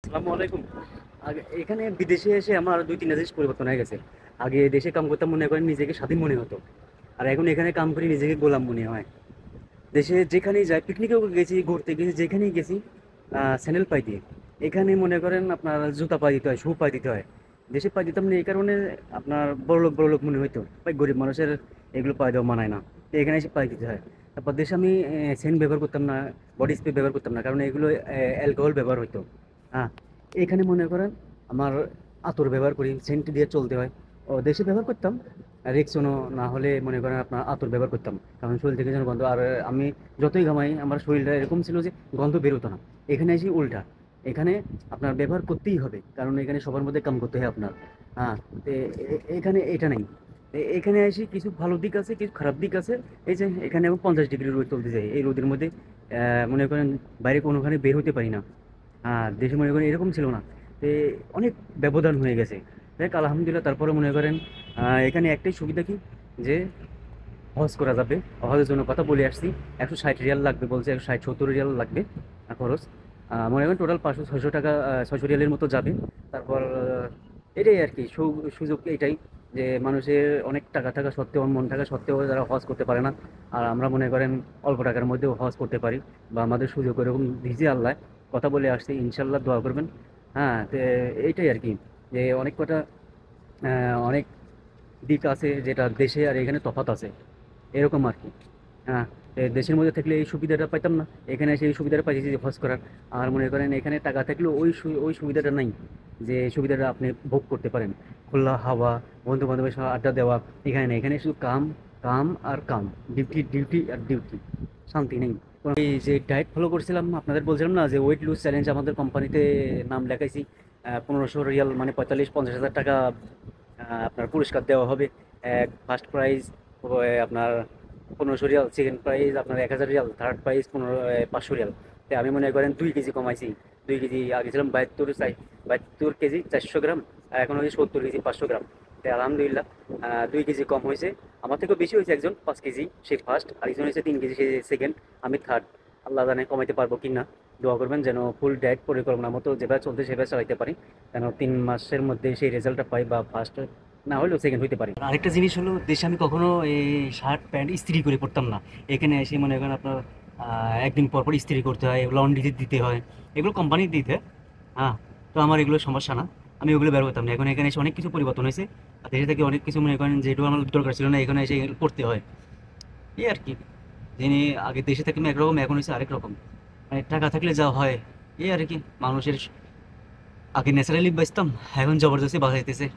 আসসালামু আলাইকুম। আগে এখানে বিদেশে এসে আমার ২-৩ টা জিনিস পরিবর্তন হয়ে গেছে। আগে দেশে কাম করতাম মনে করেন নিজেকে স্বাধীন মনে হতো। আর এখন এখানে কাম করি নিজেকে গোলাম মনে হয়। দেশে যেখানেই যাই, পিকনিকেও গেছি, ঘুরতে গেছি, যেখানেই গেছি স্যান্ডেল পায়ে দিয়ে। এখানে মনে করেন আপনার জুতা পায়ে দিতে হয়, শু পায়ে দিতে হয়। দেশে পায়ে দিতাম না এই কারণে আপনার বড়লোক মনে হইতো। ভাই গরিব মানুষের এগুলো পায়ে দেওয়া মানায় না। তো এখানে এসে পায়ে দিতে হয়। তারপর দেশে আমি সেন্ট ব্যবহার করতাম না, বডি স্প্রে ব্যবহার করতাম না। কারণ এগুলো অ্যালকোহল ব্যবহার হইতো। হ্যাঁ, এখানে মনে করেন আমার আতর ব্যবহার করি, সেন্ট দিয়ে চলতে হয়। ও দেশে ব্যবহার করতাম রেক্সোনা, না হলে মনে করেন আপনার আতর ব্যবহার করতাম। কারণ শরীর থেকে যেন গন্ধ, আর আমি যতই ঘামাই আমার শরীরটা এরকম ছিল যে গন্ধ বেরোতো না। এখানে এসে উল্টা, এখানে আপনার ব্যবহার করতেই হবে, কারণ এখানে সবার মধ্যে কাম করতে হয় আপনার। হ্যাঁ, তো এখানে এটা নেই। এখানে এসে কিছু ভালো দিক আছে, কিছু খারাপ দিক আছে। এই যে এখানে এখন 50 ডিগ্রি রোদ চলতে যায়, এই রোদের মধ্যে মনে করেন বাইরে কোনোখানে বের হতে পারি না। দেশে মনে করেন এরকম ছিল না। তো অনেক ব্যবধান হয়ে গেছে। দেখ আলহামদুলিল্লাহ, তারপরে মনে করেন এখানে একটাই সুবিধা কি, যে হজ করা যাবে। হজের জন্য কথা বলে আসছি। 160 রিয়াল লাগবে বলছে, 160-170 রিয়াল লাগবে খরচ। মনে করেন টোটাল 500-600 টাকা, 600 রিয়ালের মতো যাবে। তারপর এটাই আর কি সুযোগ এটাই, যে মানুষের অনেক টাকা থাকা সত্ত্বেও, মন থাকা সত্ত্বেও যারা হজ করতে পারে না। আর আমরা মনে করেন অল্প টাকার মধ্যেও হজ করতে পারি, বা আমাদের সুযোগ এরকম দিয়েছে আল্লাহ। কথা বলে আসছি, ইনশাল্লাহ দোয়া করবেন। হ্যাঁ, তো এইটাই আর কি, যে অনেক কটা অনেক দিক আছে যেটা দেশে আর এখানে তফাৎ আছে, এরকম আর কি। হ্যাঁ, দেশের মধ্যে থাকলে এই সুবিধাটা পাইতাম না, এখানে এসে এই সুবিধাটা পাইছি যে হজ করার। আর মনে করেন এখানে টাকা থাকলেও ওই সুবিধাটা নাই, যে সুবিধাটা আপনি ভোগ করতে পারেন। খোলা হাওয়া, বন্ধু বান্ধবের সাথে আড্ডা দেওয়া, এখানে নেই। এখানে শুধু কাম, কাম আর কাম, ডিউটি আর ডিউটি, শান্তি নেই। এই যে ডায়েট ফলো করছিলাম, আপনাদের বলছিলাম না যে ওয়েট লুজ চ্যালেঞ্জ আমাদের কোম্পানিতে নাম লেখাইছি। 1500 রিয়াল মানে 45-50 হাজার টাকা আপনার পুরস্কার দেওয়া হবে। ফার্স্ট প্রাইজ আপনার 1500 রিয়াল, সেকেন্ড প্রাইজ আপনার 1000 রিয়াল, থার্ড প্রাইজ 500 রিয়াল। তো আমি মনে করেন 2 কেজি কমাইছি। 2 কেজি, আগে ছিলাম 72 কেজি 400 গ্রাম, আর এখন হচ্ছে 70 কেজি 500 গ্রাম। তো আলহামদুলিল্লাহ 2 কেজি কম হয়েছে। আমার থেকেও বেশি হয়েছে একজন, 5 কেজি, সে ফার্স্ট। আরেকজন হয়েছে 3 কেজি, সে সেকেন্ড, আমি থার্ড। আল্লাহ জানে কমাইতে পারবো কি না। দোয়া করবেন যেন ফুল ডায়েট পরিকল্পনা মতো যেভাবে চলতে সেভাবে চালাইতে পারি, যেন 3 মাসের মধ্যে সেই রেজাল্টটা পাই, বা ফার্স্ট না হলেও সেকেন্ড হইতে পারি। আরেকটা জিনিস হলো, দেশে আমি কখনো এই শার্ট প্যান্ট ইস্ত্রি করে পরতাম না। এখানে এসে মনে করেন আপনার একদিন পর পর ইস্ত্রি করতে হয়, লন্ড্রি দিতে হয়, এগুলো কোম্পানি দিতে। হ্যাঁ, তো আমার এগুলো সমস্যা না, আমি ওগুলো বের করতাম না। এখন এখানে এসে অনেক কিছু পরিবর্তন হয়েছে। আর দেশে থেকে অনেক কিছু মনে করেন যেটুকু আমার দরকার ছিল না, এখানে এসে এগুলো করতে হয়। এই আর কি, যিনি আগে দেশে থাকলে একরকম, এখন হচ্ছে আরেক রকম। মানে টাকা থাকলে যা হয়, এই আর কি। মানুষের আগে ন্যাচারালি বাঁচতাম, এখন জবরদস্তি বাঁচাইতেছে।